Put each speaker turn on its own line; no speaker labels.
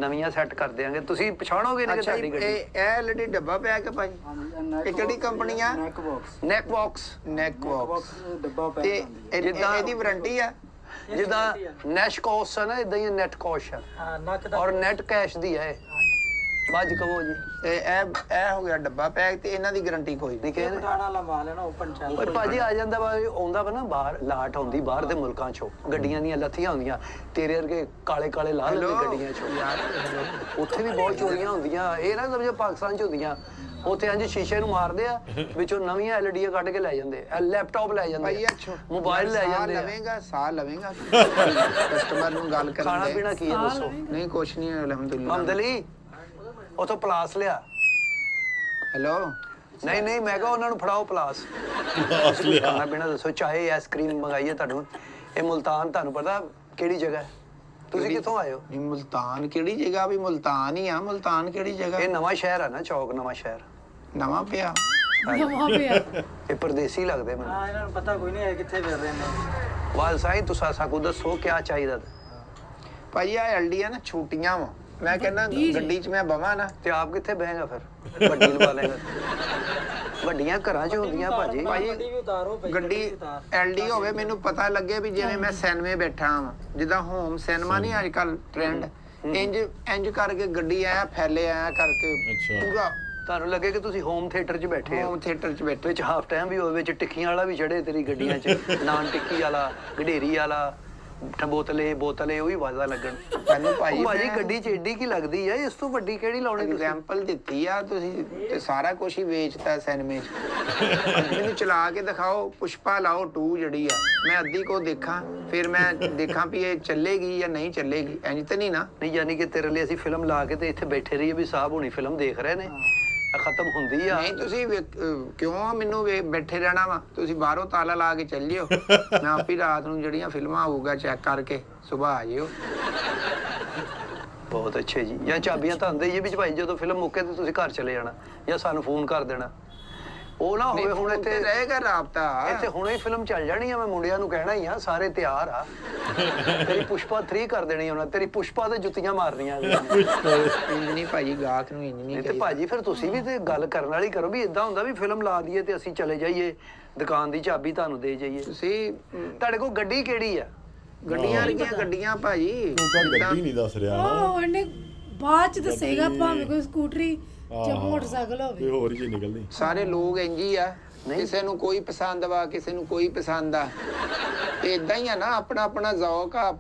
ਨਵੀਆਂ ਸੈੱਟ ਕਰ ਦਿਆਂਗੇ। ਤੁਸੀਂ ਪਛਾਣੋਗੇ ਨਹੀਂ ਕਿ ਤੁਹਾਡੀ ਗੱਡੀ।
ਇਹ ਐਲਡੀ ਡੱਬਾ ਪੈਕ ਹੈ ਭਾਜੀ। ਇਹ ਕਿਹੜੀ ਕੰਪਨੀ ਆ?
ਨੈਕ ਬਾਕਸ
ਡੱਬਾ ਪੈਕ ਤੇ ਜਿੱਦਾਂ ਇਹਦੀ ਵਾਰੰਟੀ ਆ
ਜਿੱਦਾਂ ਨੈਸ਼ਕੋਸ ਹੈ ਨਾ, ਇਦਾਂ ਹੀ ਨੈਟਕੋਸ਼ ਹੈ ਔਰ ਨੈਟ ਕੈਸ਼ ਦੀ ਹੈ। ਬਾਜ ਕਹੋ ਜੀ।
ਤੇ ਇਹ ਹੋ ਗਿਆ ਡੱਬਾ ਪੈਕ ਤੇ ਇਹਨਾਂ ਦੀ ਗਾਰੰਟੀ ਕੋਈ ਨਹੀਂ।
ਕਹਿੰਦੇ
ਪਠਾਣਾ ਲਵਾ ਲੈਣਾ ਓਪਨ ਚੱਲ।
ਓਏ ਭਾਜੀ ਆ ਜਾਂਦਾ ਵਾ, ਆਉਂਦਾ ਵਾ ਨਾ ਬਾਹਰ ਲਾਟ ਆਉਂਦੀ ਬਾਹਰ ਦੇ ਮੁਲਕਾਂ ਚੋਂ, ਗੱਡੀਆਂ ਦੀਆਂ ਲੱਥੀਆਂ ਹੁੰਦੀਆਂ ਤੇਰੇ ਵਰਗੇ ਕਾਲੇ ਕਾਲੇ ਲਾ ਲੈਂਦੇ ਗੱਡੀਆਂ ਚੋਂ ਯਾਰ। ਉੱਥੇ ਵੀ ਬਹੁਤ ਚੋਰੀਆਂ ਹੁੰਦੀਆਂ, ਇਹ ਨਾ ਸਮਝੋ ਪਾਕਿਸਤਾਨ ਚ ਹੁੰਦੀਆਂ। ਉੱਥੇ ਇੰਜ ਸ਼ੀਸ਼ੇ ਨੂੰ ਮਾਰਦੇ ਆ, ਵਿੱਚੋਂ ਨਵੀਆਂ ਐਲਡੀਆਂ ਕੱਢ ਕੇ ਲੈ ਜਾਂਦੇ ਆ, ਲੈਪਟਾਪ ਲੈ ਜਾਂਦੇ ਆ, ਮੋਬਾਈਲ ਲੈ ਜਾਂਦੇ ਆ।
ਸਾਹ ਲਵੇਂਗਾ ਕਸਟਮਰ ਨੂੰ ਗੱਲ ਕਰਨ
ਖਾਣਾ ਪੀਣਾ ਕੀ ਹੈ ਦੱਸੋ?
ਨਹੀਂ ਕੁਛ ਨਹੀਂ ਅਲਹਮਦੁਲਿਲਾ।
ਮਮਦਲੀ ਉਥੋਂ ਪਲਾਸ ਲਿਆ।
ਹੈਲੋ
ਨਹੀਂ ਮੈਂ ਕਹਾਂ ਉਹਨਾਂ ਨੂੰ ਫੜਾਓ ਪਲਾਸ ਖਾਣਾ ਪੀਣਾ ਦੱਸੋ। ਚਾਹੇ ਆਈਸਕ੍ਰੀਮ ਮੰਗਾਈਏ ਤੁਹਾਨੂੰ। ਇਹ ਮੁਲਤਾਨ ਤੁਹਾਨੂੰ ਪਤਾ ਕਿਹੜੀ ਜਗ੍ਹਾ ਹੈ? ਤੁਸੀਂ ਕਿੱਥੋਂ ਆਏ ਹੋ?
ਮੁਲਤਾਨ ਕਿਹੜੀ ਜਗ੍ਹਾ? ਵੀ ਮੁਲਤਾਨ ਹੀ ਆ। ਮੁਲਤਾਨ ਕਿਹੜੀ ਜਗ੍ਹਾ?
ਇਹ ਨਵਾਂ ਸ਼ਹਿਰ ਆ ਨਾ, ਚੌਕ ਨਵਾਂ ਸ਼ਹਿਰ।
ਨਵਾਂ ਪਿਆ
ਇਹ ਪਰਦੇਸੀ ਲੱਗਦੇ ਮੈਨੂੰ।
ਹਾਂ, ਇਹਨਾਂ ਨੂੰ ਪਤਾ ਕੋਈ ਨਹੀਂ ਹੈ ਕਿੱਥੇ ਫਿਰ ਰਹੇ ਨੇ।
ਵਾਲ ਸਾਈਂ ਤੁਸੀਂ ਸਾਕੂ ਦੱਸੋ ਕੀ ਚਾਹੀਦਾ?
ਭਾਈ ਆ ਐਲਡੀਆਂ ਨਾ ਛੋਟੀਆਂ ਵਾ। ਮੈਂ ਕਹਿੰਦਾ ਗੱਡੀ 'ਚ ਮੈਂ ਬਵਾਂ ਨਾ
ਤੇ ਆਪ ਕਿੱਥੇ ਬਹੇਗਾ ਫਿਰ? ਵੱਡੀ ਲਵਾ ਲੇਗਾ। ਵੱਡੀਆਂ ਘਰਾਂ 'ਚ ਹੁੰਦੀਆਂ ਭਾਜੀ।
ਗੱਡੀ ਐਲਡੀ ਹੋਵੇ, ਮੈਨੂੰ ਪਤਾ ਲੱਗੇ ਵੀ ਜਿਵੇਂ ਮੈਂ ਸਿਨੇਮੇ ਬੈਠਾ ਹਾਂ। ਜਿੱਦਾਂ ਹੋਮ ਸਿਨੇਮਾ ਨਹੀਂ ਅੱਜ ਕੱਲ ਟ੍ਰੈਂਡ, ਇੰਜ ਕਰਕੇ ਗੱਡੀ ਆਇਆ ਫੈਲੇ ਆਇਆ ਕਰਕੇ ਪੂਰਾ
ਤੁਹਾਨੂੰ ਲੱਗੇ ਕਿ ਤੁਸੀਂ ਹੋਮ ਥੀਏਟਰ 'ਚ ਬੈਠੇ ਹੋ।
ਹੋਮ ਥੀਏਟਰ 'ਚ ਬੈਠੇ,
ਵਿੱਚ ਹਾਫ ਟਾਈਮ ਵੀ ਹੋਵੇ, ਵਿੱਚ ਟਿੱਕੀਆਂ ਵਾਲਾ ਵੀ ਚੜੇ ਤੇਰੀ ਗੱਡੀਆਂ 'ਚ, ਨਾਨ ਟਿੱਕੀ ਵਾਲਾ, ਗਡੇਰੀ ਵਾਲਾ, ਬੋਤਲੇ ਉਹ ਵੀ ਆਵਾਜ਼ਾਂ ਲੱਗਣ।
ਤੈਨੂੰ ਭਾਜੀ
ਗੱਡੀ 'ਚ ਏਡੀ ਕੀ ਲੱਗਦੀ ਹੈ? ਇਸ ਤੋਂ ਵੱਡੀ ਕਿਹੜੀ ਲਾਉਣੀ?
ਐਗਜ਼ਾਮਪਲ ਦਿੱਤੀ ਆ ਤੁਸੀਂ ਤੇ ਸਾਰਾ ਕੁਝ ਹੀ ਵੇਚਤਾ ਸਿਨੇਮੇ 'ਚ। ਮੈਨੂੰ ਚਲਾ ਕੇ ਦਿਖਾਓ ਪੁਸ਼ਪਾ ਲਾਓ 2 ਜਿਹੜੀ ਆ, ਮੈਂ ਅੱਧੀ ਕੋ ਦੇਖਾਂ, ਫਿਰ ਮੈਂ ਦੇਖਾਂ ਵੀ ਇਹ ਚੱਲੇਗੀ ਜਾਂ ਨਹੀਂ ਚੱਲੇਗੀ। ਇੰਜ ਤਾਂ ਨਹੀਂ ਨਾ?
ਨਹੀਂ, ਯਾਨੀ ਕਿ ਤੇਰੇ ਲਈ ਅਸੀਂ ਫਿਲਮ ਲਾ ਕੇ ਤੇ ਇੱਥੇ ਬੈਠੇ ਰਹੀਏ ਵੀ ਸਾਹਿਬ ਹੁਣੀ ਫਿਲਮ ਦੇਖ ਰਹੇ ਨੇ, ਖਤਮ ਹੁੰਦੀ ਆ।
ਨਹੀਂ ਤੁਸੀਂ ਕਿਉਂ ਮੈਨੂੰ ਬੈਠੇ ਰਹਿਣਾ ਵਾ? ਤੁਸੀਂ ਬਾਹਰੋਂ ਤਾਲਾ ਲਾ ਕੇ ਚੱਲ ਜਿਓ। ਮੈਂ ਆਪੀ ਰਾਤ ਨੂੰ ਜਿਹੜੀਆਂ ਫਿਲਮਾਂ ਆਊਗਾ ਚੈੱਕ ਕਰਕੇ ਸੁਬਾਹ ਆ ਜਿਓ।
ਬਹੁਤ ਅੱਛੇ ਜੀ। ਜਾਂ ਚਾਬੀਆਂ ਤਾਂ ਹੁੰਦੇ ਹੀ ਵਿੱਚ ਭਾਈ, ਜਦੋਂ ਫਿਲਮ ਮੁੱਕੇ ਤੇ ਤੁਸੀਂ ਘਰ ਚਲੇ ਜਾਣਾ ਜਾਂ ਸਾਨੂੰ ਫੋਨ ਕਰ ਦੇਣਾ। ਉਹ ਨਾ ਹੋਵੇ ਹੁਣ ਇੱਥੇ
ਰਹੇਗਾ ਰਾਬਤਾ।
ਇੱਥੇ ਹੁਣੇ ਹੀ ਫਿਲਮ ਚੱਲ ਜਾਣੀ ਆ। ਮੈਂ ਮੁੰਡਿਆਂ ਨੂੰ ਕਹਿਣਾ ਹੀ ਆ, ਸਾਰੇ ਤਿਆਰ ਆ। ਤੇਰੀ ਪੁਸ਼ਪਾ 3 ਕਰ ਦੇਣੀ ਉਹਨਾਂ। ਤੇਰੀ ਪੁਸ਼ਪਾ ਤੇ ਜੁੱਤੀਆਂ ਮਾਰਨੀਆਂ।
ਇੰਜ ਨਹੀਂ ਭਾਜੀ, ਗਾਹਕ ਨੂੰ ਇੰਜ ਨਹੀਂ।
ਤੇ ਭਾਜੀ ਫਿਰ ਤੁਸੀਂ ਵੀ ਤੇ ਗੱਲ ਕਰਨ ਵਾਲੀ ਕਰੋ ਵੀ ਇਦਾਂ ਹੁੰਦਾ ਵੀ ਫਿਲਮ ਲਾ ਦਈਏ ਤੇ ਅਸੀਂ ਚਲੇ ਜਾਈਏ, ਦੁਕਾਨ ਦੀ ਚਾਬੀ ਤੁਹਾਨੂੰ ਦੇ ਜਾਈਏ।
ਤੁਸੀਂ
ਤੁਹਾਡੇ ਕੋਲ ਗੱਡੀ ਕਿਹੜੀ ਆ?
ਗੱਡੀਆਂ ਵਰਗੀਆਂ ਗੱਡੀਆਂ ਭਾਜੀ।
ਗੱਡੀ ਨਹੀਂ ਦੱਸ ਰਿਹਾ ਨਾ।
ਉਹਨੇ ਬਾਅਦ ਚ ਦੱਸੇਗਾ ਭਾਵੇਂ ਕੋਈ ਸਕੂਟਰੀ ਜਾਂ ਮੋਟਰਸਾਈਕਲ ਹੋਵੇ।
ਹੋਰ ਹੀ ਨਿਕਲਦੀ।
ਸਾਰੇ ਲੋਕ ਇੰਜ ਹੀ ਆ, ਕਿਸੇ ਨੂੰ ਕੋਈ ਪਸੰਦ ਵਾ, ਕਿਸੇ ਨੂੰ ਕੋਈ ਪਸੰਦ ਆ। ਇਦਾਂ ਹੀ ਆ ਨਾ, ਆਪਣਾ ਆਪਣਾ ਜ਼ੌਕ ਆ।